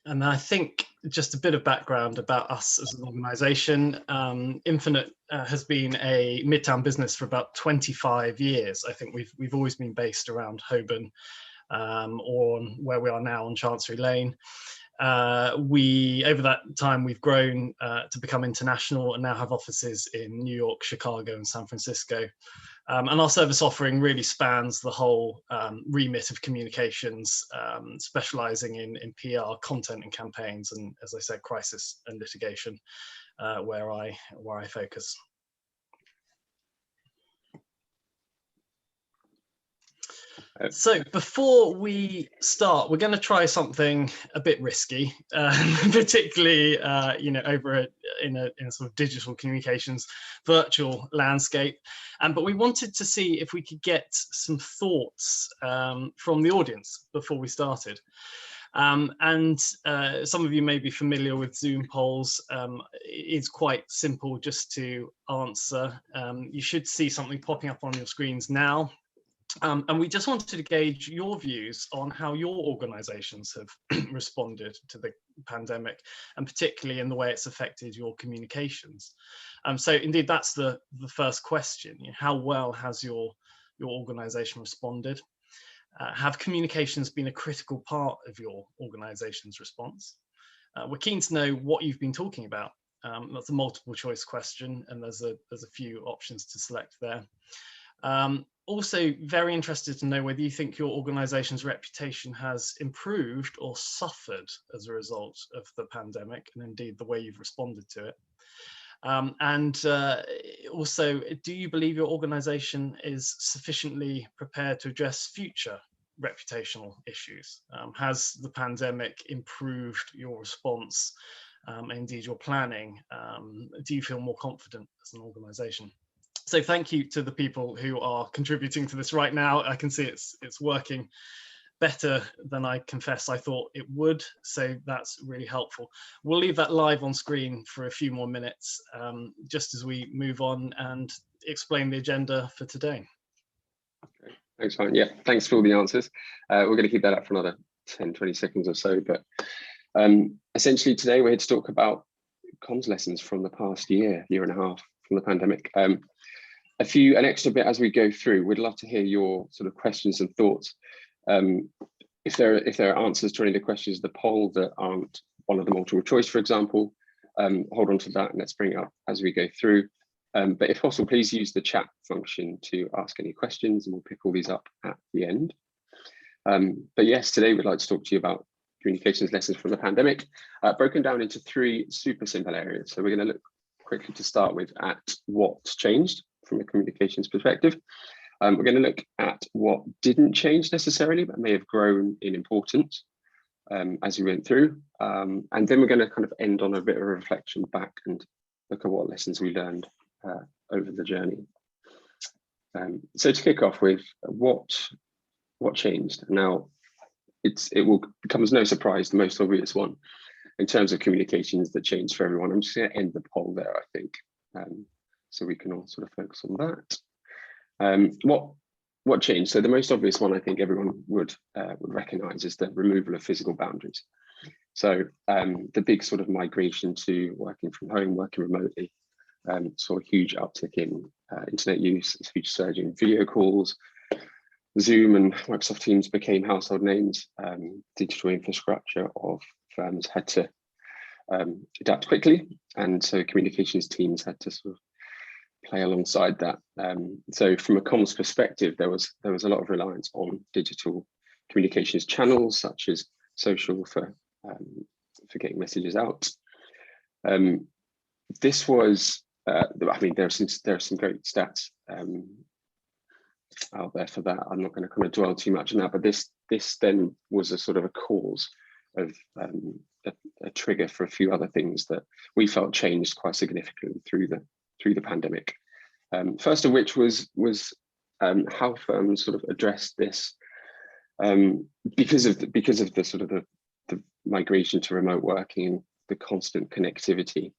And I think just a bit of background about us as an organisation. Infinite has been a Midtown business for about 25 years. I think we've always been based around Holborn, or on where we are now on Chancery Lane. Over that time, we've grown to become international and now have offices in New York, Chicago, and San Francisco. And our service offering really spans the whole remit of communications, specializing in PR, content and campaigns, and, as I said, crisis and litigation, where I focus. So before we start, we're going to try something a bit risky, particularly over in a sort of digital communications virtual landscape. But we wanted to see if we could get some thoughts from the audience before we started. Some of you may be familiar with Zoom polls. It's quite simple just to answer. You should see something popping up on your screens now. And we just wanted to gauge your views on how your organisations have responded to the pandemic, and particularly in the way it's affected your communications. So indeed, that's the first question. How well has your organisation responded? Have communications been a critical part of your organisation's response? We're keen to know what you've been talking about. That's a multiple choice question, and there's a few options to select there. Also very interested to know whether you think your organisation's reputation has improved or suffered as a result of the pandemic, and indeed the way you've responded to it. Also, do you believe your organisation is sufficiently prepared to address future reputational issues? Has the pandemic improved your response, and indeed your planning? Do you feel more confident as an organisation? So thank you to the people who are contributing to this right now. I can see it's working better than I confess I thought it would, so that's really helpful. We'll leave that live on screen for a few more minutes, just as we move on and explain the agenda for today. Okay. Thanks, Ryan. Yeah, thanks for all the answers. We're going to keep that up for another 10-20 seconds or so, but essentially today we're here to talk about comms lessons from the past year and a half from the pandemic. An extra bit as we go through. We'd love to hear your sort of questions and thoughts. If there are answers to any of the questions, the poll that aren't one of the multiple choice, for example, hold on to that and let's bring it up as we go through. But if possible, please use the chat function to ask any questions, and we'll pick all these up at the end. But yes, today we'd like to talk to you about communications lessons from the pandemic, broken down into 3 super simple areas. So we're going to look quickly to start with at what's changed from a communications perspective. We're going to look at what didn't change necessarily, but may have grown in importance as we went through. And then we're going to kind of end on a bit of a reflection back and look at what lessons we learned over the journey. So to kick off with what changed. Now, it will become as no surprise, the most obvious one in terms of communications that changed for everyone. I'm just going to end the poll there, I think, so we can all sort of focus on that. What changed? So the most obvious one I think everyone would recognize is the removal of physical boundaries. So the big sort of migration to working from home, working remotely, saw a huge uptick in internet use, a huge surge in video calls. Zoom and Microsoft Teams became household names. Digital infrastructure of firms had to adapt quickly, and so communications teams had to sort of play alongside that. So from a comms perspective, there was a lot of reliance on digital communications channels such as social for getting messages out. This was, I mean, there are some great stats out there for that. I'm not going to kind of dwell too much on that, but this then was a sort of a cause of a trigger for a few other things that we felt changed quite significantly through the pandemic. First of which was how firms sort of addressed this, because of the sort of the migration to remote working and the constant connectivity.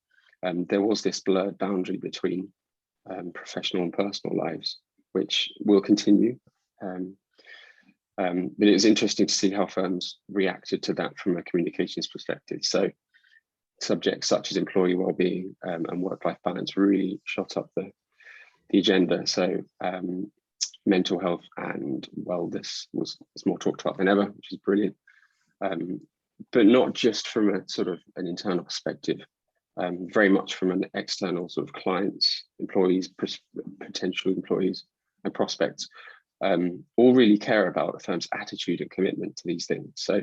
There was this blurred boundary between professional and personal lives, which will continue. But it was interesting to see how firms reacted to that from a communications perspective. So subjects such as employee well-being and work-life balance really shot up the agenda. So mental health and wellness was more talked about than ever, which is brilliant. But not just from a sort of an internal perspective, very much from an external sort of clients, employees, potential employees and prospects, all really care about a firm's attitude and commitment to these things. So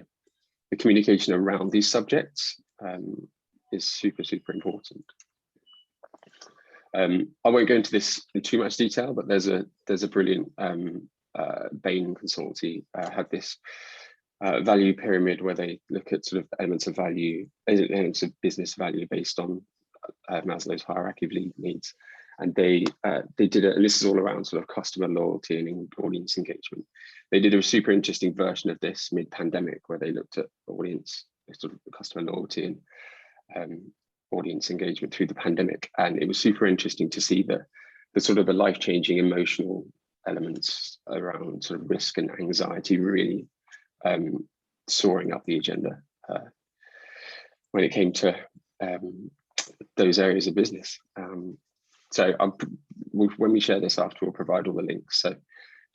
the communication around these subjects is super, super important. I won't go into this in too much detail, but there's a brilliant Bain consultancy had this value pyramid where they look at sort of elements of value, elements of business value based on Maslow's hierarchy of needs. And they did it, and this is all around sort of customer loyalty and audience engagement. They did a super interesting version of this mid-pandemic where they looked at audience, sort of customer loyalty and audience engagement through the pandemic. And it was super interesting to see the sort of the life-changing emotional elements around sort of risk and anxiety really soaring up the agenda when it came to those areas of business. So when we share this after, we'll provide all the links. So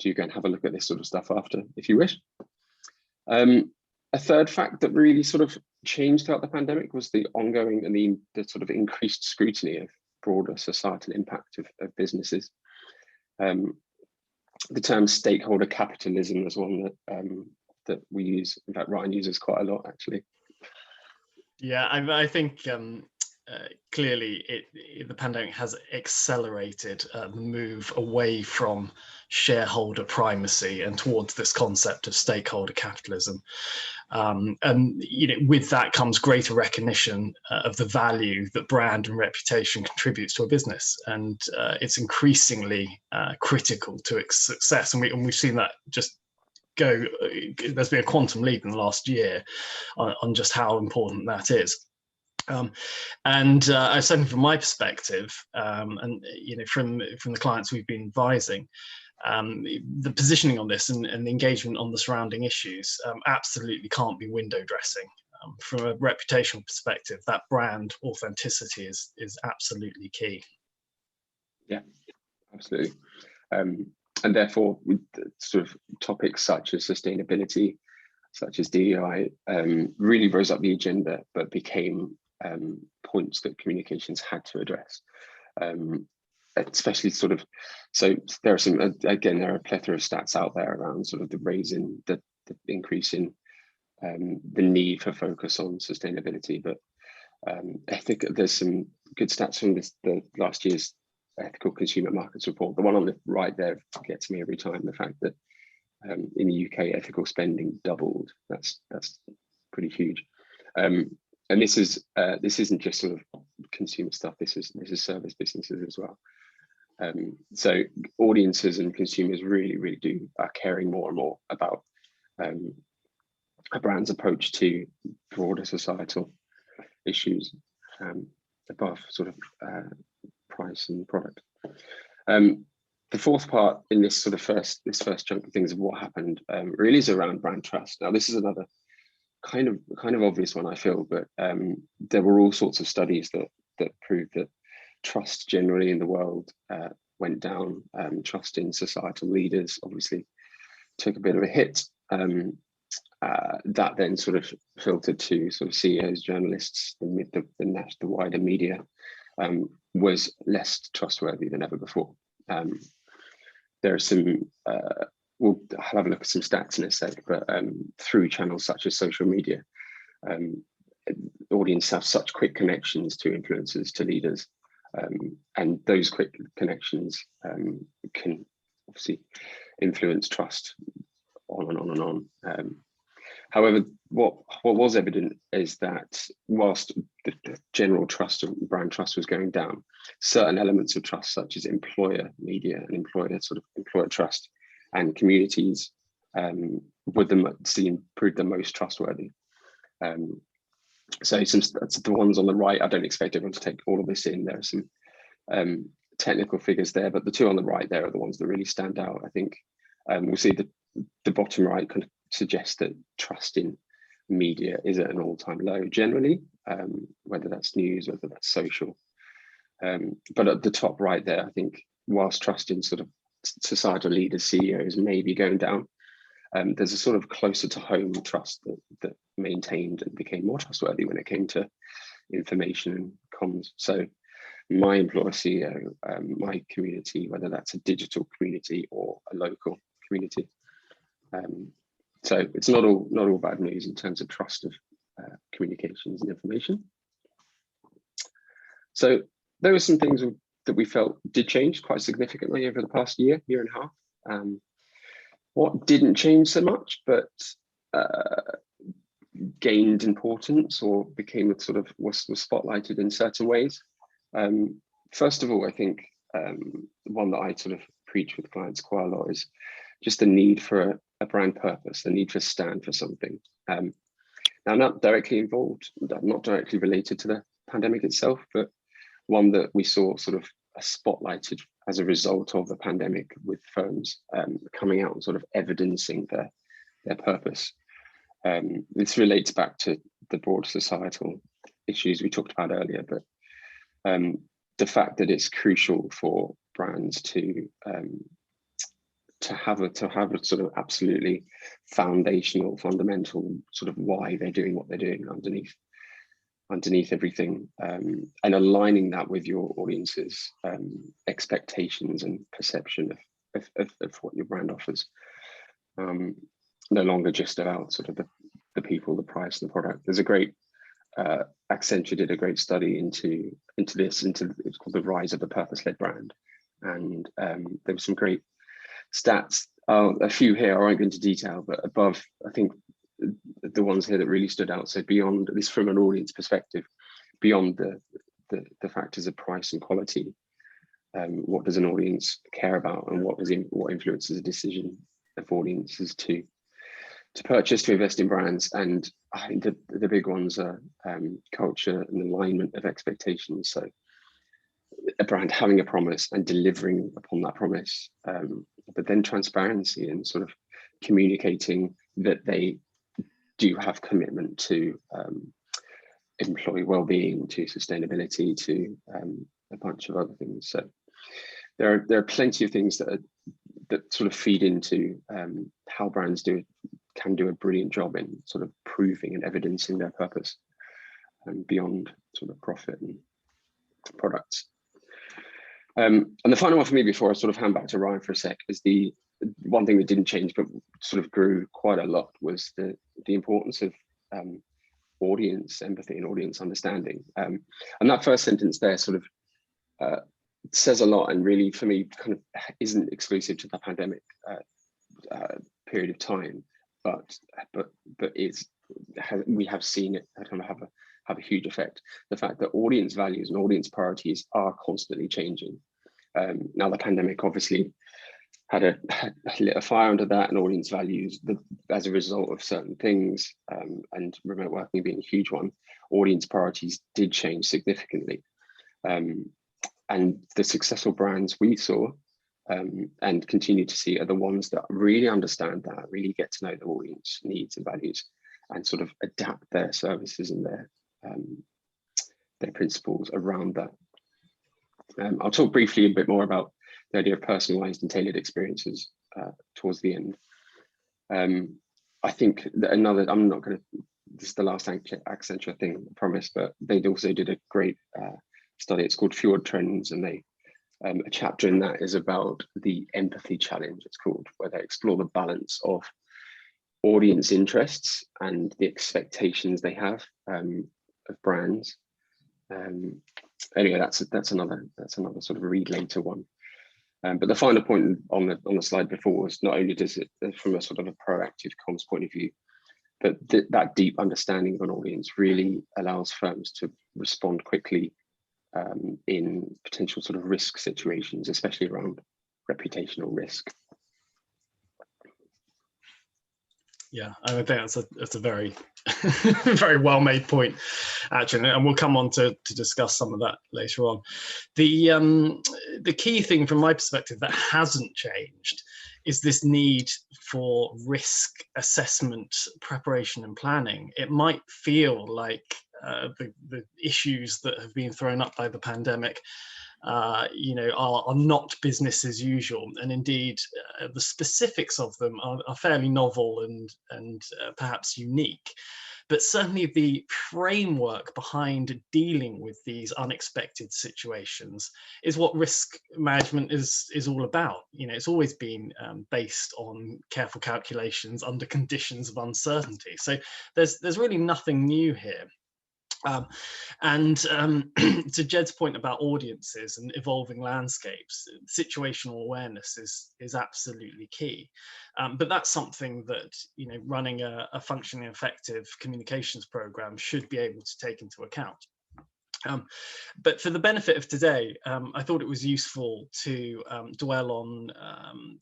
you can have a look at this sort of stuff after, if you wish. A third fact that really sort of changed throughout the pandemic was the ongoing and the sort of increased scrutiny of broader societal impact of businesses. The term stakeholder capitalism is one that we use. In fact, Ryan uses quite a lot, actually. Yeah, I think clearly the pandemic has accelerated the move away from shareholder primacy and towards this concept of stakeholder capitalism. And with that comes greater recognition of the value that brand and reputation contributes to a business, and it's increasingly critical to its success. And we've seen that just go. There's been a quantum leap in the last year on just how important that is. Certainly from my perspective, and from the clients we've been advising, the positioning on this and the engagement on the surrounding issues absolutely can't be window dressing. From a reputational perspective, that brand authenticity is absolutely key. Yeah, absolutely. And therefore, with sort of topics such as sustainability, such as DEI, really rose up the agenda, but became points that communications had to address. Especially sort of, so there are some, again, there are a plethora of stats out there around sort of the increase in the need for focus on sustainability. But I think there's some good stats from the last year's ethical consumer markets report. The one on the right there gets me every time, the fact that in the UK, ethical spending doubled. That's pretty huge. And this isn't just sort of consumer stuff. This is service businesses as well. So audiences and consumers really are caring more and more about a brand's approach to broader societal issues above sort of price and product. The fourth part in this sort of first chunk of things of what happened really is around brand trust. Now, this is another kind of obvious one, I feel, but there were all sorts of studies that proved that trust generally in the world went down. Trust in societal leaders obviously took a bit of a hit. That then sort of filtered to sort of CEOs, journalists, the wider media, was less trustworthy than ever before. There are some, we'll have a look at some stats in a sec, but through channels such as social media, audience have such quick connections to influencers, to leaders, and those quick connections can obviously influence trust on and on and on. However, what was evident is that whilst the general trust of brand trust was going down, certain elements of trust, such as employer media and employer trust and communities, proved the most trustworthy. So the ones on the right, I don't expect everyone to take all of this in. There are some technical figures there, but the two on the right there are the ones that really stand out. I think we'll see the bottom right kind of suggests that trust in media is at an all-time low generally, whether that's news, whether that's social. But at the top right there, I think whilst trust in sort of societal leaders, CEOs may be going down, there's a sort of closer to home trust that maintained and became more trustworthy when it came to information and comms. So my employer CEO, my community, whether that's a digital community or a local community. So it's not all bad news in terms of trust of communications and information. So there were some things that we felt did change quite significantly over the past year and a half. What didn't change so much, but gained importance or became was spotlighted in certain ways. First of all, I think one that I sort of preach with clients quite a lot is just the need for a brand purpose, the need to stand for something. Now, not directly involved, not directly related to the pandemic itself, but one that we saw sort of spotlighted as a result of the pandemic, with firms coming out and sort of evidencing their purpose. This relates back to the broad societal issues we talked about earlier, but the fact that it's crucial for brands to have a sort of absolutely fundamental sort of why they're doing what they're doing underneath everything, and aligning that with your audience's expectations and perception of what your brand offers. No longer just about sort of the people, the price, and the product. There's a great Accenture did a great study into it's called the rise of the purpose-led brand, and there were some great stats. A few here, I won't go into detail, but above, I think the ones here that really stood out. So beyond this, from an audience perspective, beyond the factors of price and quality, what does an audience care about, and what influences a decision of audiences to purchase, to invest in brands? And I think the big ones are culture and alignment of expectations. So a brand having a promise and delivering upon that promise, but then transparency and sort of communicating that they do have commitment to employee well-being, to sustainability, to a bunch of other things. So there are plenty of things that sort of feed into how brands can do a brilliant job in sort of proving and evidencing their purpose, beyond sort of profit and products. And the final one for me before I sort of hand back to Ryan for a sec is the one thing that didn't change but sort of grew quite a lot was the importance of audience empathy and audience understanding. And that first sentence there sort of says a lot, and really for me kind of isn't exclusive to the pandemic period of time, but we have seen it kind of have a huge effect. The fact that audience values and audience priorities are constantly changing. Now the pandemic obviously had lit a fire under that, and audience values as a result of certain things, and remote working being a huge one, audience priorities did change significantly. And the successful brands we saw and continue to see are the ones that really understand that, really get to know the audience needs and values, and sort of adapt their services and their principles around that. I'll talk briefly a bit more about the idea of personalized and tailored experiences towards the end. I think that I'm not going to, this is the last Accenture thing, I promise, but they also did a great study. It's called Fjord Trends, and a chapter in that is about the empathy challenge, it's called, where they explore the balance of audience interests and the expectations they have of brands. Anyway, that's another sort of read later one. But the final point on the slide before was, not only does it, from a sort of a proactive comms point of view, but that deep understanding of an audience really allows firms to respond quickly in potential sort of risk situations, especially around reputational risk. Yeah, I think that's a very very well made point, actually, and we'll come on to discuss some of that later on. The key thing from my perspective that hasn't changed is this need for risk assessment, preparation and planning. It might feel like the issues that have been thrown up by the pandemic are not business as usual, and indeed the specifics of them are fairly novel and perhaps unique. But certainly the framework behind dealing with these unexpected situations is what risk management is all about. It's always been based on careful calculations under conditions of uncertainty. So there's really nothing new here. To Jed's point about audiences and evolving landscapes, situational awareness is absolutely key. But that's something that running a functioning effective communications program should be able to take into account. But for the benefit of today, I thought it was useful to dwell on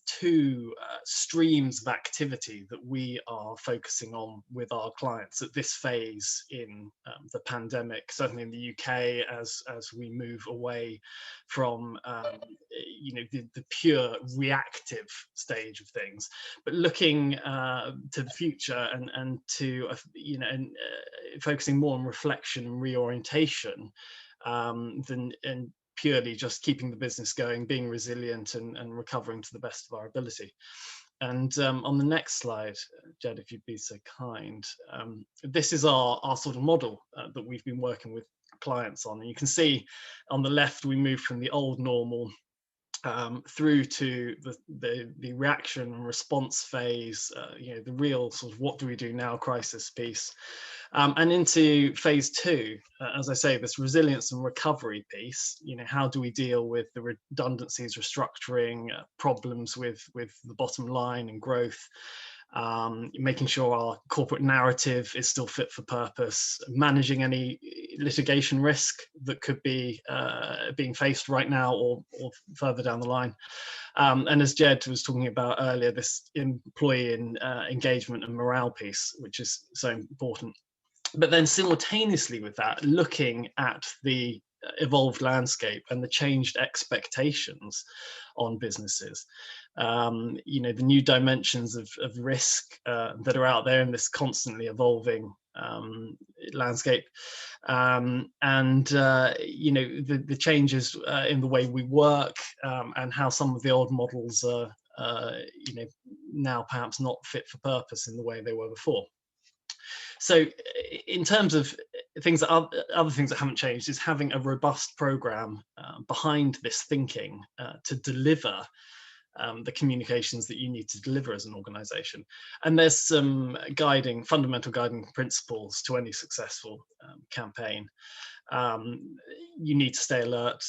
two streams of activity that we are focusing on with our clients at this phase in the pandemic, certainly in the UK, as we move away from the pure reactive stage of things, but looking to the future and to focusing more on reflection and reorientation than purely just keeping the business going, being resilient and recovering to the best of our ability. And on the next slide, Jed, if you'd be so kind, this is our sort of model that we've been working with clients on. And you can see on the left, we moved from the old normal through to the reaction and response phase, the real sort of what do we do now crisis piece, and into phase two, as I say, this resilience and recovery piece. How do we deal with the redundancies, restructuring, problems with the bottom line and growth, making sure our corporate narrative is still fit for purpose, managing any litigation risk that could be being faced right now or further down the line. And as Jed was talking about earlier, this employee engagement and morale piece, which is so important. But then simultaneously with that, looking at the evolved landscape and the changed expectations on businesses, the new dimensions of risk that are out there in this constantly evolving landscape, and the changes in the way we work, and how some of the old models are now perhaps not fit for purpose in the way they were before. So in terms of other things that haven't changed is having a robust program behind this thinking to deliver the communications that you need to deliver as an organization. And there's some fundamental guiding principles to any successful campaign. You need to stay alert.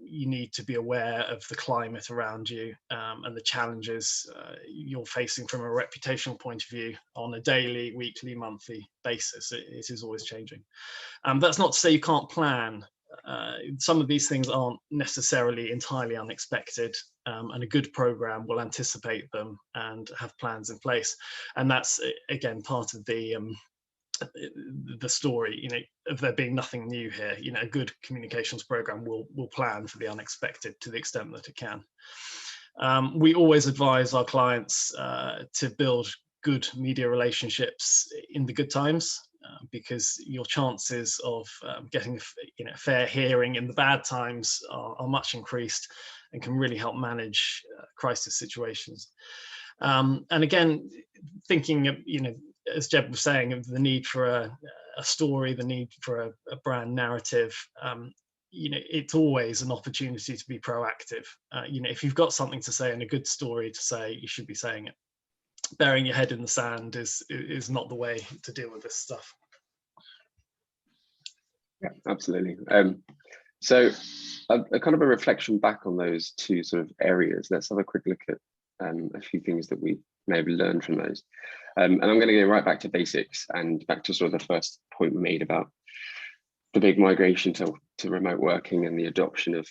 You need to be aware of the climate around you and the challenges you're facing from a reputational point of view on a daily, weekly, monthly basis. It is always changing. That's not to say you can't plan. Some of these things aren't necessarily entirely unexpected, and a good program will anticipate them and have plans in place. And that's, again, part of the story, of there being nothing new here. A good communications program will plan for the unexpected to the extent that it can. We always advise our clients to build good media relationships in the good times, because your chances of getting a fair hearing in the bad times are much increased and can really help manage crisis situations. And again, thinking of, as Jed was saying, of the need for a story, the need for a brand narrative, it's always an opportunity to be proactive. If you've got something to say and a good story to say, you should be saying it. Burying your head in the sand is not the way to deal with this stuff. Yeah, absolutely. So a kind of a reflection back on those two sort of areas. Let's have a quick look at a few things that we may have learned from those. And I'm going to go right back to basics and back to sort of the first point we made about the big migration to remote working and the adoption of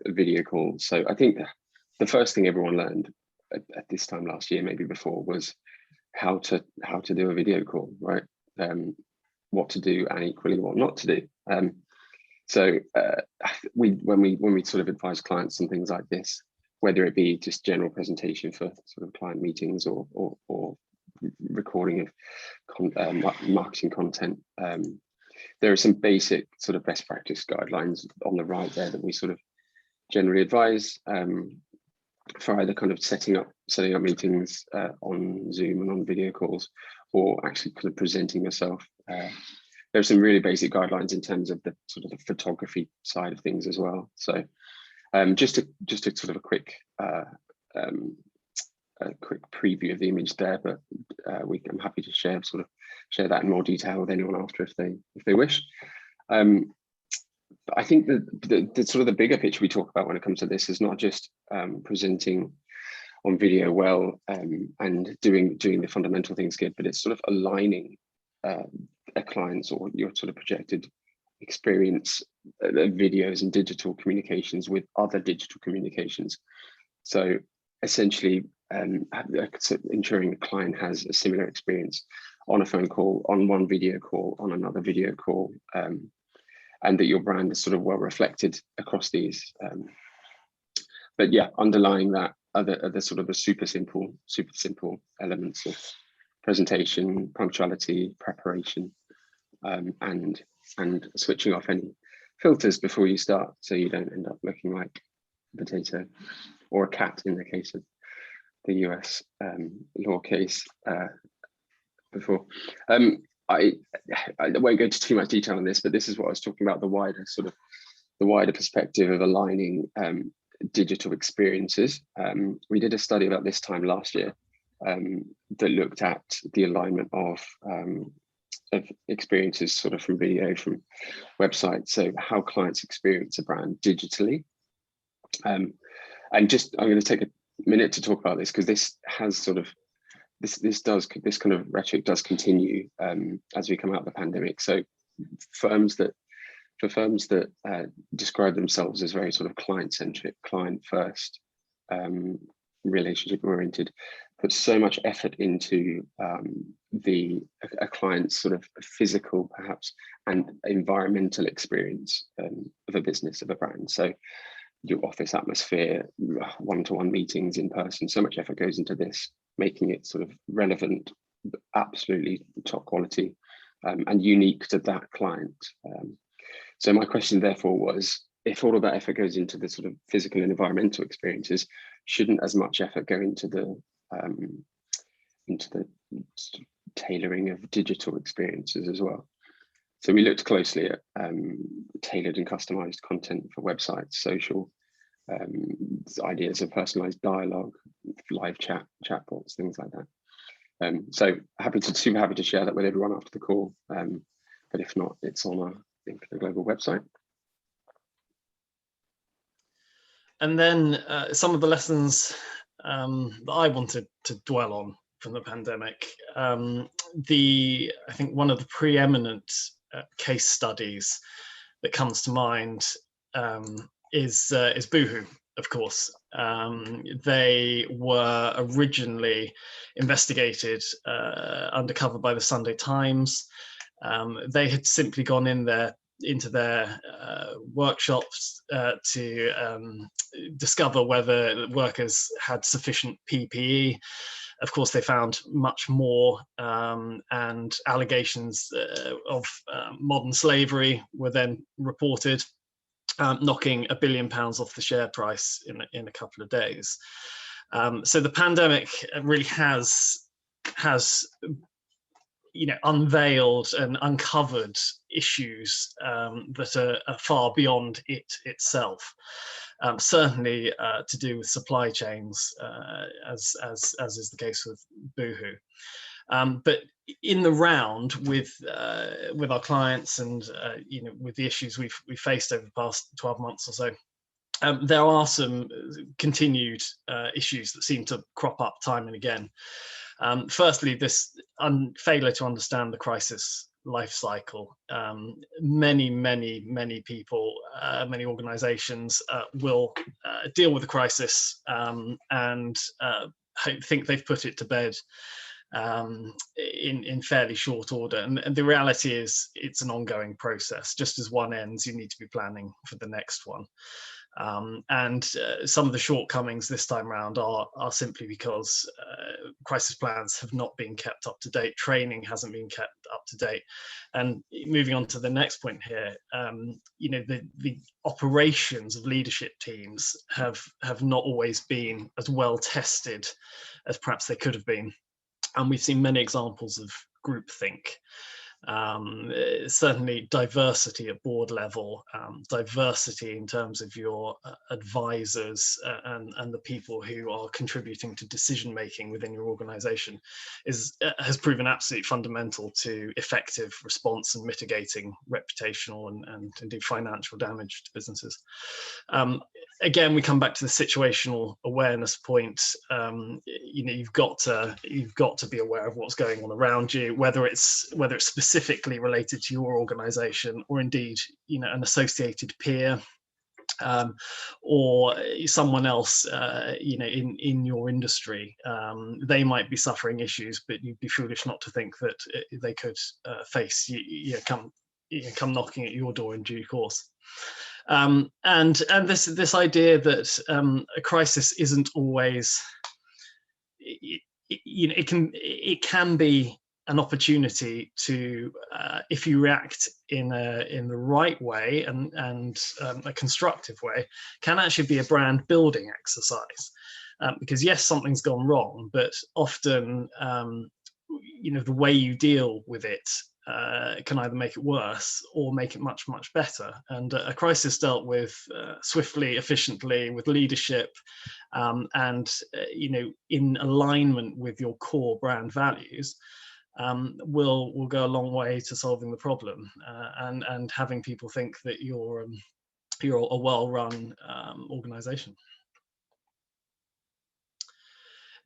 video calls. So I think the first thing everyone learned at this time last year, maybe before, was how to do a video call, right? What to do and equally what not to do. So when we sort of advise clients on things like this, whether it be just general presentation for sort of client meetings or recording of marketing content. There are some basic sort of best practice guidelines on the right there that we sort of generally advise for either kind of setting up meetings on Zoom and on video calls, or actually kind of presenting yourself. There are some really basic guidelines in terms of the sort of the photography side of things as well. So just a sort of a quick preview of the image there, but I'm happy to share that in more detail with anyone after if they wish. I think the sort of the bigger picture we talk about when it comes to this is not just presenting on video well and doing the fundamental things good, but it's sort of aligning a client's or your sort of projected experience videos and digital communications with other digital communications. So essentially ensuring the client has a similar experience on a phone call, on one video call, on another video call, and that your brand is sort of well reflected across these. But yeah, underlying that are the sort of the super simple elements of presentation, punctuality, preparation, and switching off any filters before you start, so you don't end up looking like a potato or a cat in the case of the US law case before. I won't go into too much detail on this, but this is what I was talking about, the wider perspective of aligning digital experiences. We did a study about this time last year that looked at the alignment of experiences sort of from video, from websites, so how clients experience a brand digitally. And I'm going to take a minute to talk about this, because this has sort of this kind of rhetoric does continue as we come out of the pandemic. So firms that describe themselves as very sort of client-centric, client-first, relationship-oriented, put so much effort into a client's sort of physical, perhaps, and environmental experience of a business, of a brand. So your office atmosphere, one-to-one meetings in person, so much effort goes into this, making it sort of relevant, absolutely top quality, and unique to that client. So my question therefore was, if all of that effort goes into the sort of physical and environmental experiences, shouldn't as much effort go into the tailoring of digital experiences as well? So we looked closely at tailored and customized content for websites, social, ideas of personalized dialogue, live chatbots, things like that. So super happy to share that with everyone after the call. But if not, it's on our the global website. And then some of the lessons that I wanted to dwell on from the pandemic. I think one of the preeminent case studies that comes to mind is Boohoo, of course. They were originally investigated undercover by the Sunday Times. They had simply gone into their workshops to discover whether workers had sufficient PPE. Of course, they found much more, and allegations of modern slavery were then reported, knocking £1 billion off the share price in a couple of days. So the pandemic really has unveiled and uncovered issues that are far beyond it itself. Certainly to do with supply chains, as is the case with Boohoo. But in the round with our clients and with the issues we've faced over the past 12 months or so, there are some continued issues that seem to crop up time and again. Firstly, this failure to understand the crisis life cycle. Many people, many organizations will deal with a crisis and think they've put it to bed in fairly short order. And the reality is it's an ongoing process. Just as one ends, you need to be planning for the next one. And some of the shortcomings this time around are simply because crisis plans have not been kept up to date, training hasn't been kept up to date. And moving on to the next point here, the operations of leadership teams have not always been as well tested as perhaps they could have been. And we've seen many examples of groupthink. Certainly diversity at board level, diversity in terms of your advisors and the people who are contributing to decision making within your organization has proven absolutely fundamental to effective response and mitigating reputational and indeed financial damage to businesses. Again, we come back to the situational awareness point. You've got to be aware of what's going on around you, whether it's specifically related to your organization or indeed an associated peer, or someone else in your industry. They might be suffering issues, but you'd be foolish not to think that they could come knocking at your door in due course. And this idea that a crisis isn't always, it can be an opportunity to, if you react in the right way and a constructive way, can actually be a brand building exercise. Because yes, something's gone wrong, but often the way you deal with it can either make it worse or make it much, much better. And a crisis dealt with swiftly, efficiently, with leadership, and in alignment with your core brand values, will go a long way to solving the problem, and having people think that you're a well-run organization.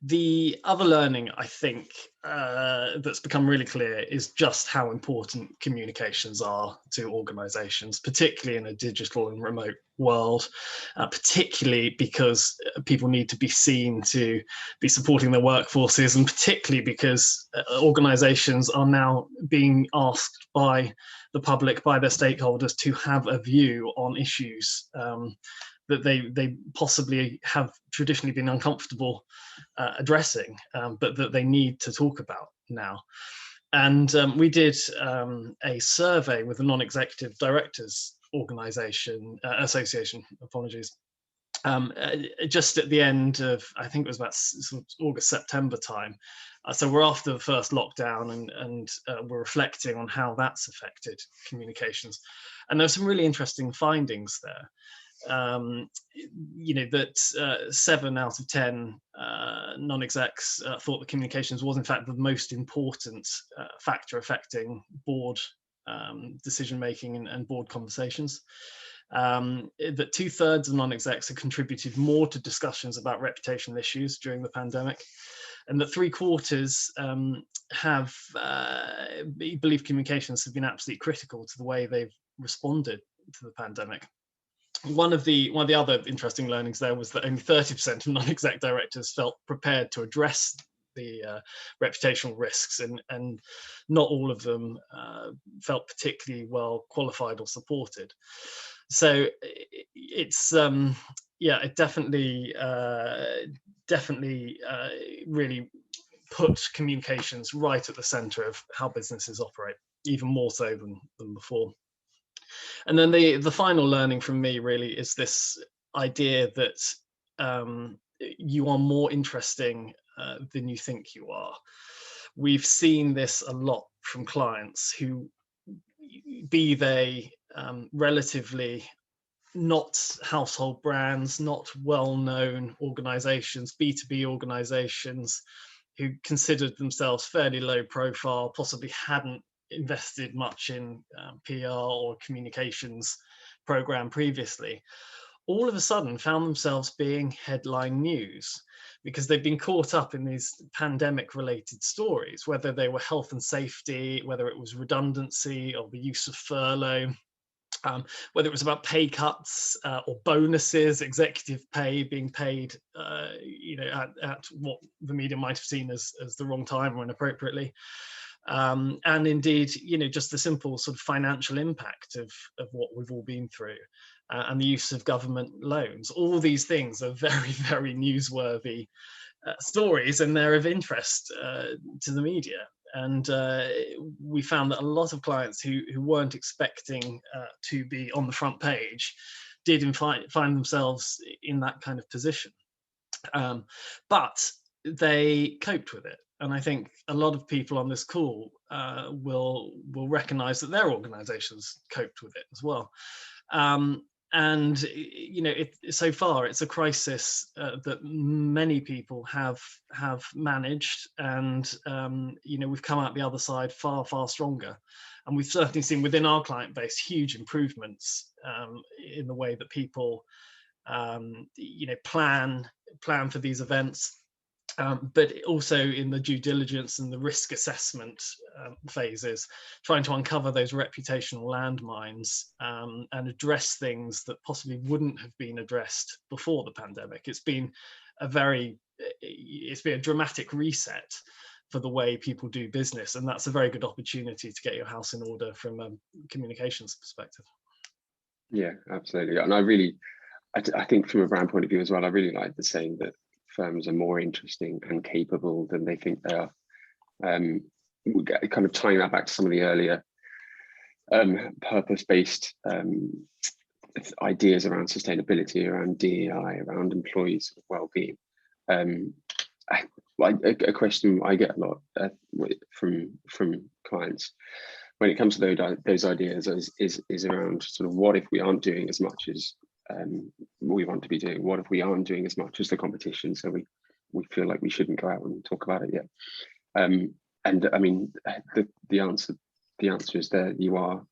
The other learning, I think, that's become really clear is just how important communications are to organizations, particularly in a digital and remote world, particularly because people need to be seen to be supporting their workforces, and particularly because organizations are now being asked by the public, by their stakeholders, to have a view on issues that they possibly have traditionally been uncomfortable addressing, but that they need to talk about now. And we did a survey with the non-executive directors association, apologies, just at the end of, I think it was about sort of August, September time. So we're after the first lockdown, and we're reflecting on how that's affected communications. And there's some really interesting findings there. That 7 out of 10 non-execs thought that communications was in fact the most important factor affecting board decision-making and board conversations. That 2/3 of non-execs have contributed more to discussions about reputational issues during the pandemic, and that 3/4 believe communications have been absolutely critical to the way they've responded to the pandemic. One of the other interesting learnings there was that only 30% of non-exec directors felt prepared to address the reputational risks, and not all of them felt particularly well qualified or supported. So it's it definitely really put communications right at the center of how businesses operate, even more so than before. And then the final learning from me really is this idea that you are more interesting than you think you are. We've seen this a lot from clients who, be they relatively not household brands, not well-known organizations, B2B organizations, who considered themselves fairly low profile, possibly hadn't invested much in PR or communications program previously, all of a sudden found themselves being headline news because they've been caught up in these pandemic related stories, whether they were health and safety, whether it was redundancy or the use of furlough, whether it was about pay cuts or bonuses, executive pay being paid, at what the media might have seen as the wrong time or inappropriately. And indeed, just the simple sort of financial impact of what we've all been through, and the use of government loans. All these things are very, very newsworthy stories, and they're of interest to the media. And we found that a lot of clients who weren't expecting to be on the front page did find themselves in that kind of position. But they coped with it. And I think a lot of people on this call will recognize that their organizations coped with it as well. And so far it's a crisis that many people have managed, and we've come out the other side far, far stronger. And we've certainly seen within our client base huge improvements in the way that people plan for these events. But also in the due diligence and the risk assessment phases, trying to uncover those reputational landmines and address things that possibly wouldn't have been addressed before the pandemic. It's been a dramatic reset for the way people do business, and that's a very good opportunity to get your house in order from a communications perspective. Yeah, absolutely. And I think from a brand point of view as well, I really like the saying that firms are more interesting and capable than they think they are. Kind of tying that back to some of the earlier purpose-based ideas around sustainability, around DEI, around employees' well-being. A question I get a lot from clients when it comes to those ideas is around sort of, what if we aren't doing as much as we want to be doing? What if we aren't doing as much as the competition, so we feel like we shouldn't go out and talk about it yet? And I mean, the answer is that you are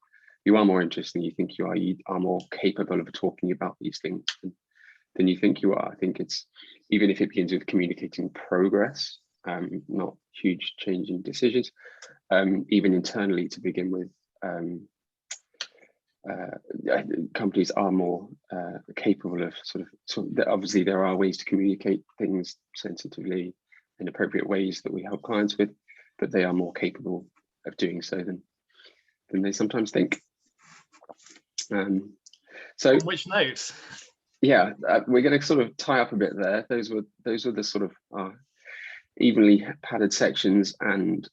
more interesting. You think you are more capable of talking about these things than you think you are. I think it's, even if it begins with communicating progress, not huge changing decisions, even internally to begin with. Companies are more capable of sort of obviously there are ways to communicate things sensitively in appropriate ways that we help clients with, but they are more capable of doing so than they sometimes think. So on which note? Yeah, we're going to sort of tie up a bit there. Those were the sort of evenly padded sections, and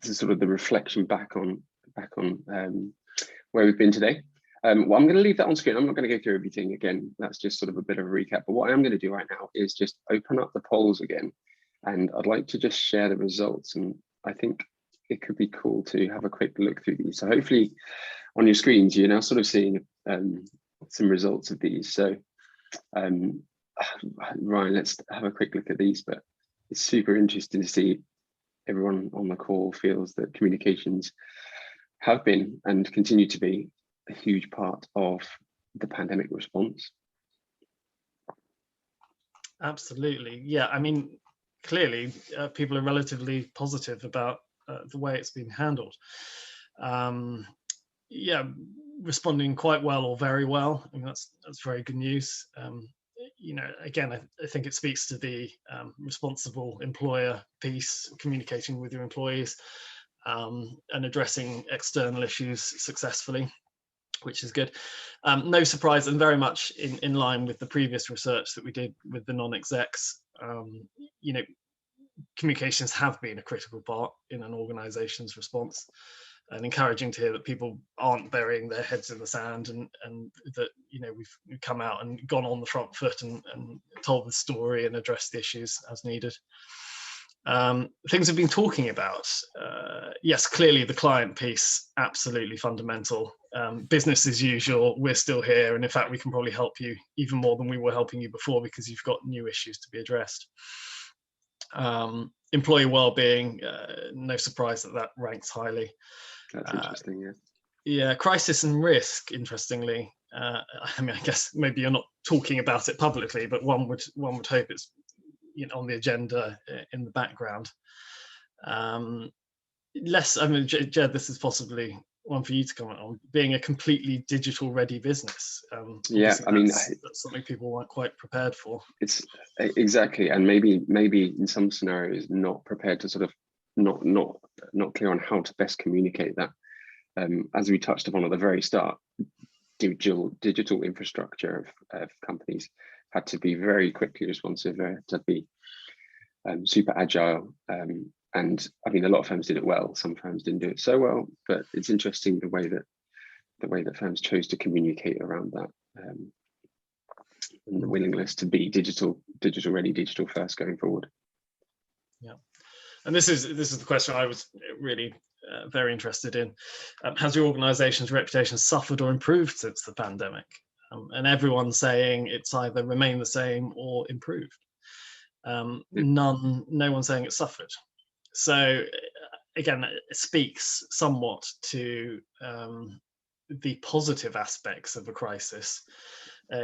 sort of the reflection back on where we've been today. Well, I'm going to leave that on screen. I'm not going to go through everything again. That's just sort of a bit of a recap. But what I am going to do right now is just open up the polls again, and I'd like to just share the results. And I think it could be cool to have a quick look through these. So hopefully on your screens, you're now sort of seeing some results of these. So Ryan, let's have a quick look at these. But it's super interesting to see everyone on the call feels that communications have been and continue to be a huge part of the pandemic response. Absolutely. Yeah, I mean, clearly people are relatively positive about the way it's been handled. Yeah, responding quite well or very well. I mean, that's very good news. Again, I think it speaks to the responsible employer piece, communicating with your employees and addressing external issues successfully, which is good. No surprise, and very much in line with the previous research that we did with the non-execs. Communications have been a critical part in an organization's response, and encouraging to hear that people aren't burying their heads in the sand, and that we've come out and gone on the front foot and told the story and addressed the issues as needed. Things we've been talking about, yes, clearly the client piece, absolutely fundamental. Business as usual, we're still here, and in fact we can probably help you even more than we were helping you before, because you've got new issues to be addressed. Employee well-being, no surprise that ranks highly. That's interesting. Yeah. Yeah, crisis and risk, interestingly. I mean, I guess maybe you're not talking about it publicly, but one would hope it's on the agenda in the background. Less, I mean, Jed, this is possibly one for you to comment on, being a completely digital ready business. Yeah, I mean, that's something people weren't quite prepared for. It's exactly, and maybe in some scenarios not prepared to sort of not clear on how to best communicate that. As we touched upon at the very start, digital infrastructure of companies had to be very quickly responsive, to be super agile. And I mean, a lot of firms did it well. Some firms didn't do it so well, but it's interesting the way that firms chose to communicate around that, and the willingness to be digital ready, digital first going forward. Yeah, and this is the question I was really very interested in. Has your organization's reputation suffered or improved since the pandemic? And everyone's saying it's either remained the same or improved. No one's saying it's suffered. So again, it speaks somewhat to the positive aspects of a crisis,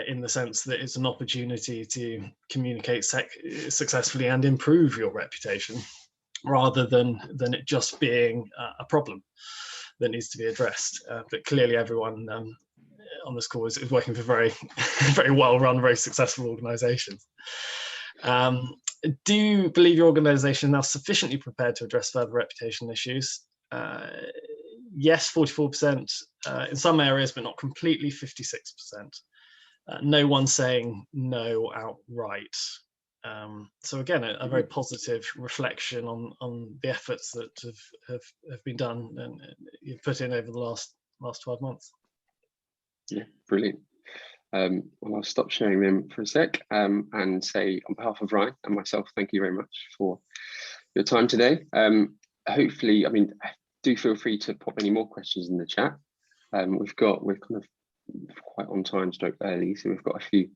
in the sense that it's an opportunity to communicate successfully and improve your reputation, rather than it just being a problem that needs to be addressed. But clearly everyone on this call is working for very, very well-run, very successful organizations. Do you believe your organization is now sufficiently prepared to address further reputation issues? Yes, 44%, in some areas, but not completely, 56%. No one saying no outright. So again, a very positive reflection on the efforts that have been done and you've put in over the last 12 months. Yeah, brilliant. Well, I'll stop sharing them for a sec and say, on behalf of Ryan and myself, thank you very much for your time today. Hopefully, I mean, do feel free to pop any more questions in the chat. We're kind of quite on time, stroke early, so we've got a few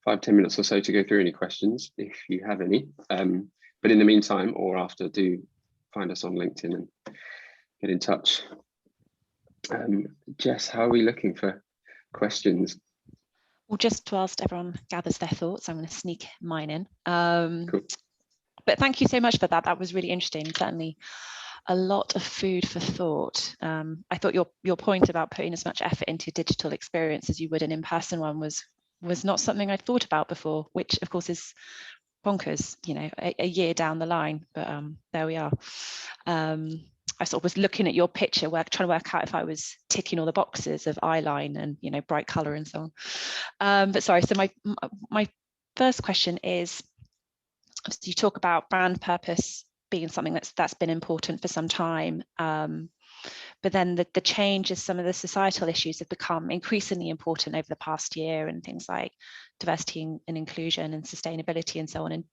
5-10 minutes or so to go through any questions if you have any. But in the meantime, or after, do find us on LinkedIn and get in touch. Jess, how are we looking for questions? Well, just whilst everyone gathers their thoughts, I'm going to sneak mine in. Cool. But thank you so much for that. That was really interesting. Certainly a lot of food for thought. I thought your point about putting as much effort into digital experience as you would an in-person one was not something I'd thought about before, which of course is bonkers, you know, a year down the line, but there we are. I sort of was looking at your picture, trying to work out if I was ticking all the boxes of eyeline and, you know, bright color and so on. But sorry, so my first question is, you talk about brand purpose being something that's been important for some time, but then the changes, some of the societal issues have become increasingly important over the past year, and things like diversity and inclusion and sustainability and so on. And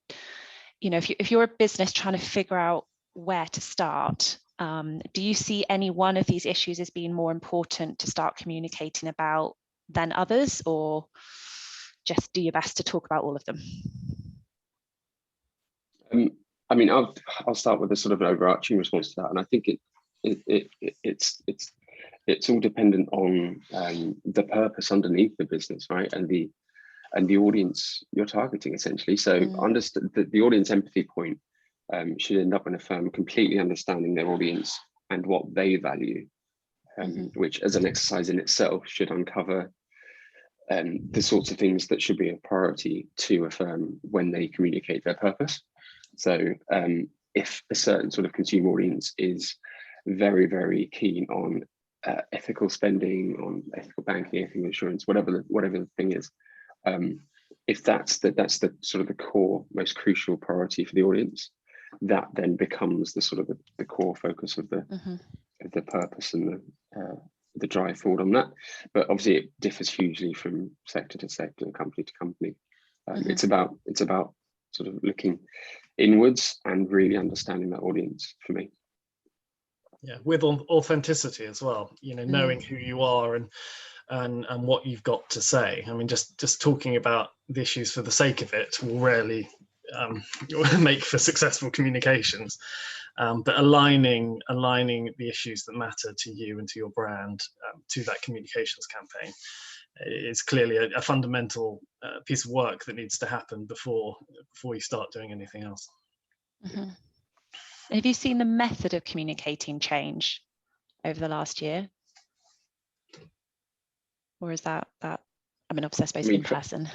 you know, if you're a business trying to figure out where to start, do you see any one of these issues as being more important to start communicating about than others, or just do your best to talk about all of them? I mean, I'll start with a sort of an overarching response to that, and I think it's all dependent on the purpose underneath the business, right, and the audience you're targeting, essentially. So understand the audience empathy point should end up in a firm completely understanding their audience and what they value, which as an exercise in itself should uncover the sorts of things that should be a priority to a firm when they communicate their purpose. So if a certain sort of consumer audience is very, very keen on ethical spending, on ethical banking, ethical insurance, whatever the thing is, if that's the sort of the core, most crucial priority for the audience, that then becomes the sort of the core focus of the purpose and the drive forward on that. But obviously it differs hugely from sector to sector, company to company. It's about sort of looking inwards and really understanding that audience for me. Yeah, with authenticity as well, you know, knowing who you are and what you've got to say. I mean, just talking about the issues for the sake of it will rarely make for successful communications. But aligning the issues that matter to you and to your brand to that communications campaign is clearly a fundamental piece of work that needs to happen before you start doing anything else. Have you seen the method of communicating change over the last year? or is that I mean, obviously I suppose I mean, in person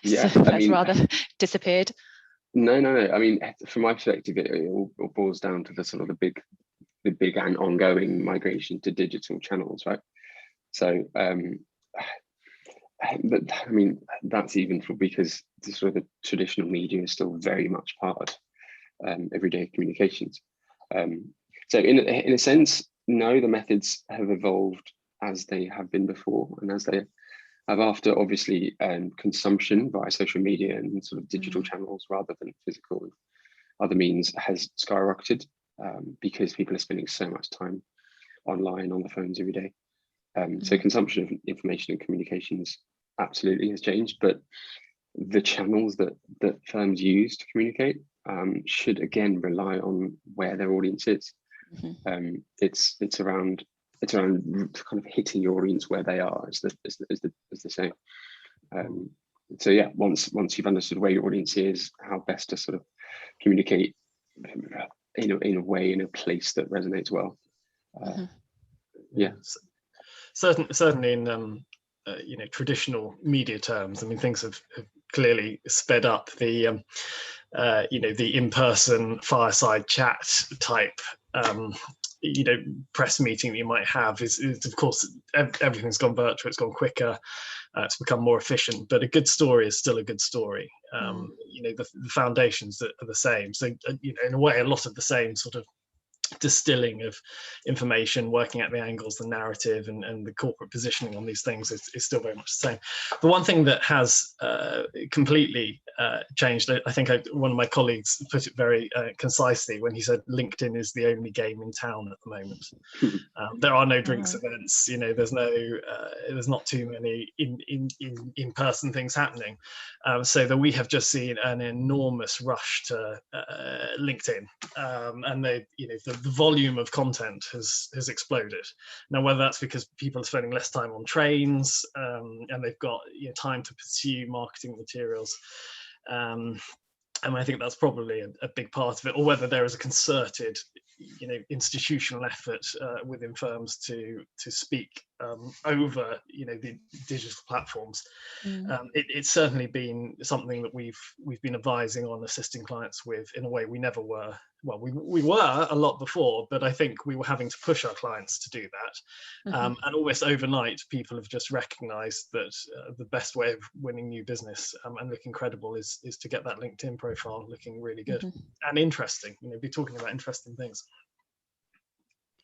yeah, so I that's mean, rather disappeared. No. I mean, from my perspective, it all boils down to the sort of the big and ongoing migration to digital channels, right? So, but I mean, that's even because the sort of the traditional media is still very much part of everyday communications. So, in a sense, no, the methods have evolved as they have been before, and as they have after, obviously, consumption via social media and sort of digital channels rather than physical other means has skyrocketed, because people are spending so much time online on the phones every day. So consumption of information and communications absolutely has changed, but the channels that firms use to communicate should again rely on where their audience is. It's around kind of hitting your audience where they are, as the saying. So yeah, once you've understood where your audience is, how best to sort of communicate in a way, in a place that resonates well. Yeah, certainly in traditional media terms, I mean, things have clearly sped up. The the in-person fireside chat type press meeting that you might have is of course, everything's gone virtual, it's gone quicker, it's become more efficient, but a good story is still a good story. The foundations are the same, so in a way, a lot of the same sort of distilling of information, working out the angles, the narrative, and the corporate positioning on these things is still very much the same. The one thing that has completely changed, I think one of my colleagues put it very concisely when he said LinkedIn is the only game in town at the moment. There are no drinks events, there's not too many in-person things happening, so that we have just seen an enormous rush to LinkedIn, and the volume of content has exploded. Now, whether that's because people are spending less time on trains, and they've got time to pursue marketing materials, and I think that's probably a big part of it, or whether there is a concerted, institutional effort within firms to speak over, the digital platforms. It's certainly been something that we've been advising on, assisting clients with in a way we never were. Well, we were a lot before, but I think we were having to push our clients to do that. And almost overnight, people have just recognised that the best way of winning new business and looking credible is to get that LinkedIn profile looking really good and interesting. Be talking about interesting things.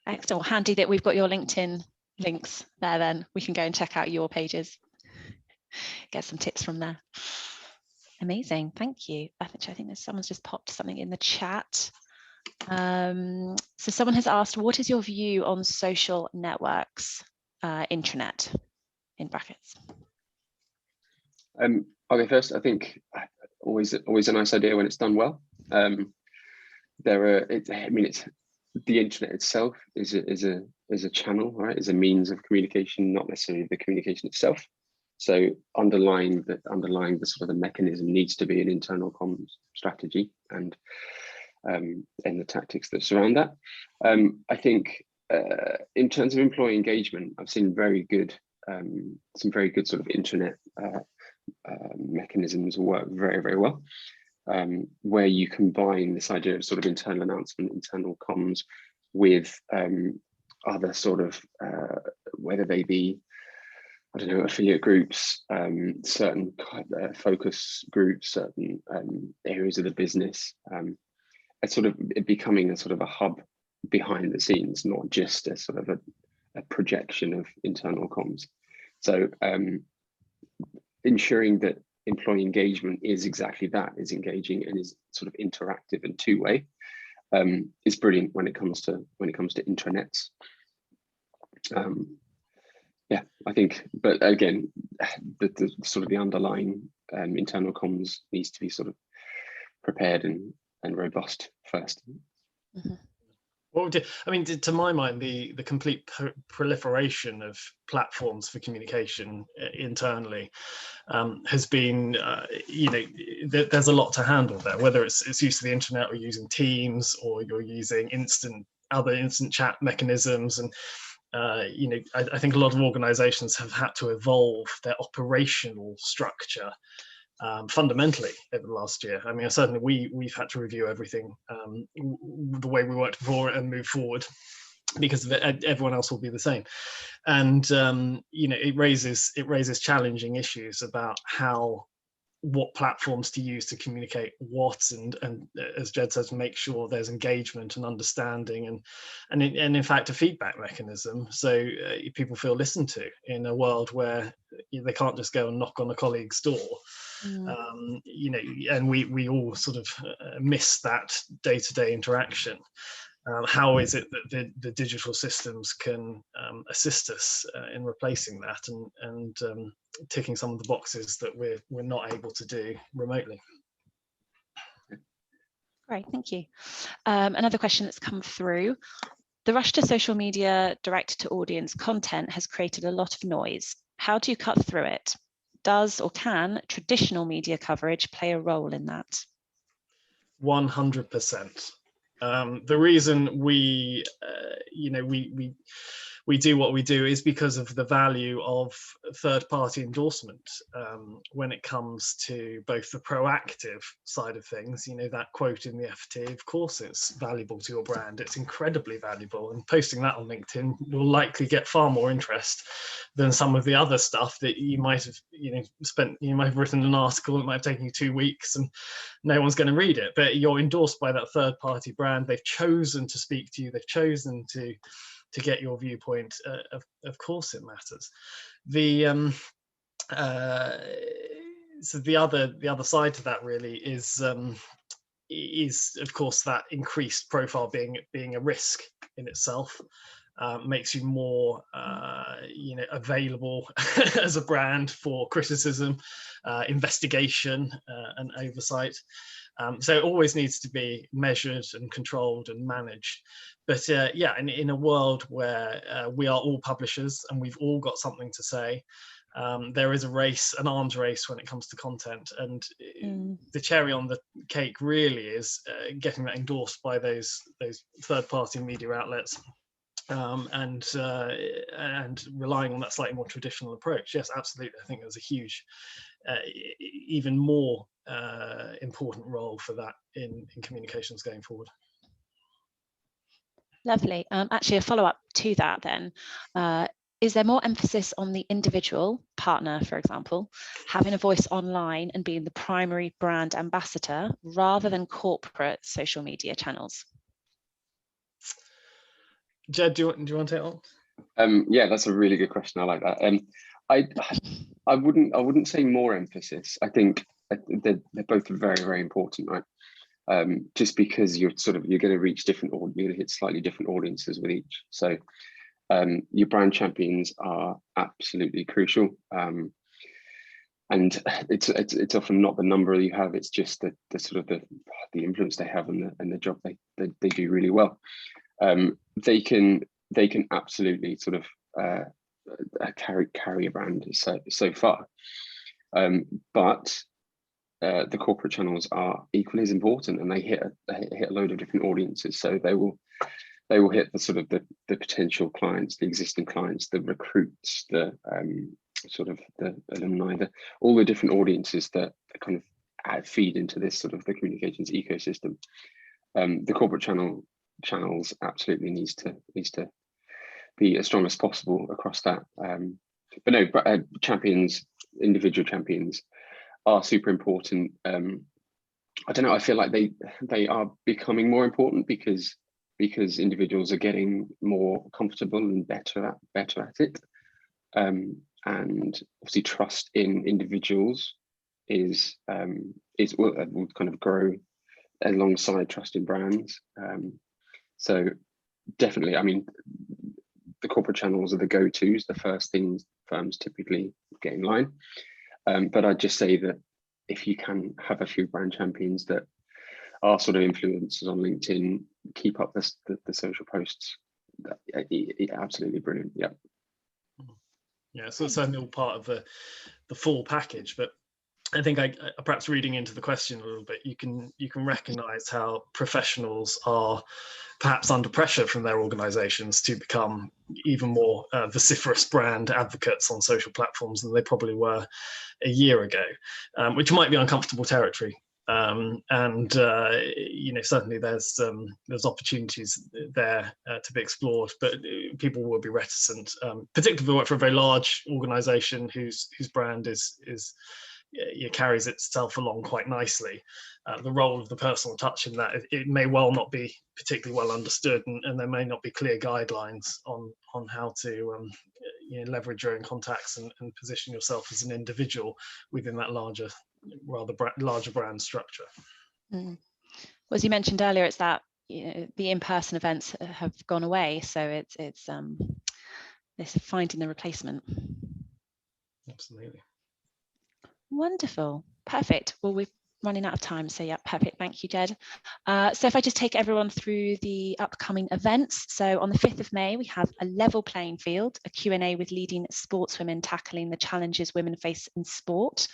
Excellent. Handy that we've got your LinkedIn links there. Then we can go and check out your pages, get some tips from there. Amazing, thank you. I think there's someone's just popped something in the chat. So someone has asked, what is your view on social networks, intranet, in brackets? Okay, first, I think always a nice idea when it's done well. It's the internet itself is a channel, right? Is a means of communication, not necessarily the communication itself. So underlying the sort of the mechanism needs to be an internal comms strategy and the tactics that surround that. I think in terms of employee engagement, I've seen some very good sort of intranet mechanisms work very, very well, where you combine this idea of sort of internal announcement, internal comms with other sort of whether they be, I don't know, affiliate groups, certain focus groups, certain areas of the business, it's sort of becoming a sort of a hub behind the scenes, not just a sort of a projection of internal comms. So ensuring that employee engagement is exactly that, is engaging and is sort of interactive and two-way, is brilliant when it comes to intranets. Yeah, I think, but again, the sort of the underlying internal comms needs to be sort of prepared and robust first. Well, I mean, to my mind, the complete proliferation of platforms for communication internally has been, there's a lot to handle there, whether it's use of the internet or using Teams, or you're using other instant chat mechanisms, and I think a lot of organizations have had to evolve their operational structure fundamentally over the last year. I mean, certainly we've had to review everything, the way we worked before, and move forward, because everyone else will be the same. And it raises challenging issues about what platforms to use to communicate what, and as Jed says, make sure there's engagement and understanding, and in fact a feedback mechanism, so people feel listened to in a world where they can't just go and knock on a colleague's door. And we all sort of miss that day-to-day interaction. How is it that the digital systems can assist us in replacing that, and ticking some of the boxes that we're not able to do remotely? Great, thank you. Another question that's come through: the rush to social media direct to audience content has created a lot of noise. How do you cut through it? Does or can traditional media coverage play a role in that? 100%. The reason we do what we do is because of the value of third-party endorsement when it comes to both the proactive side of things. That quote in the FT, of course it's valuable to your brand, it's incredibly valuable, and posting that on LinkedIn will likely get far more interest than some of the other stuff that you might have you might have written an article, it might have taken you 2 weeks and no one's going to read it, but you're endorsed by that third-party brand. They've chosen to speak to you, they've chosen to get your viewpoint. Of course it matters. So the other side to that really is of course that increased profile being a risk in itself. Makes you more available as a brand for criticism, investigation, and oversight. So it always needs to be measured and controlled and managed. But in a world where we are all publishers and we've all got something to say, there is an arms race when it comes to content, and the cherry on the cake really is getting that endorsed by those third-party media outlets. And relying on that slightly more traditional approach. Yes, absolutely. I think there's a huge, even more important role for that in communications going forward. Lovely. Actually, a follow-up to that then. Is there more emphasis on the individual partner, for example, having a voice online and being the primary brand ambassador rather than corporate social media channels? Jed, do you want to take it on? Yeah, that's a really good question. I like that. I wouldn't say more emphasis. I think they're both very, very important, right? Just because you're going to reach you're going to hit slightly different audiences with each. So your brand champions are absolutely crucial. And it's often not the number you have, it's just the sort of the influence they have and the job they do really well. They can absolutely sort of carry a brand so far, but the corporate channels are equally as important, and they hit a load of different audiences. So they will hit the sort of the potential clients, the existing clients, the recruits, the sort of the alumni, all the different audiences that kind of feed into this sort of the communications ecosystem. The corporate channels absolutely needs to be as strong as possible across that. But no, champions, individual champions are super important. I don't know, I feel like they are becoming more important because individuals are getting more comfortable and better at it. And obviously trust in individuals will kind of grow alongside trust in brands. So definitely, I mean, the corporate channels are the go-tos, the first things firms typically get in line. But I'd just say that if you can have a few brand champions that are sort of influencers on LinkedIn, keep up the social posts, absolutely brilliant. Yeah, so it's certainly all part of the full package. But I think perhaps reading into the question a little bit, you can recognise how professionals are perhaps under pressure from their organisations to become even more vociferous brand advocates on social platforms than they probably were a year ago, which might be uncomfortable territory. Certainly there's opportunities there to be explored, but people will be reticent, particularly if they work for a very large organisation whose brand carries itself along quite nicely. The role of the personal touch in that, it may well not be particularly well understood, and there may not be clear guidelines on how to leverage your own contacts and position yourself as an individual within that larger brand structure. Well, as you mentioned earlier, it's that the in-person events have gone away, so it's finding the replacement. Absolutely. Wonderful. Perfect. Well, we're running out of time, so yeah, perfect. Thank you, Jed. So if I just take everyone through the upcoming events. So on the 5th of May, we have a level playing field, a Q&A with leading sportswomen tackling the challenges women face in sport,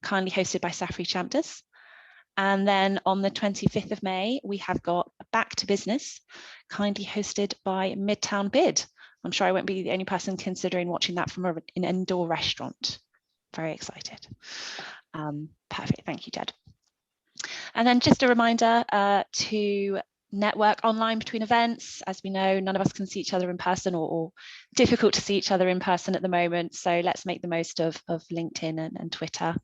kindly hosted by Safri Champdas. And then on the 25th of May, we have got Back to Business, kindly hosted by Midtown Bid. I'm sure I won't be the only person considering watching that from an indoor restaurant. Very excited. Perfect, thank you, Jed. And then just a reminder to network online between events. As we know, none of us can see each other in person, or difficult to see each other in person at the moment. So let's make the most of LinkedIn and Twitter.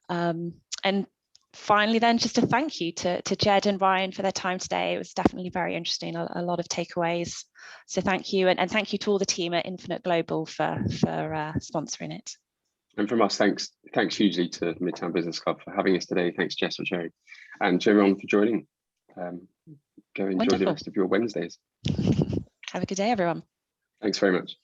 And finally, then, just a thank you to Jed and Ryan for their time today. It was definitely very interesting, a lot of takeaways. So thank you, and thank you to all the team at Infinite Global for sponsoring it. And from us, thanks hugely to Midtown Business Club for having us today. Thanks, Jess, for sharing, and to everyone for joining. Go enjoy the rest of your Wednesdays. Have a good day, everyone. Thanks very much.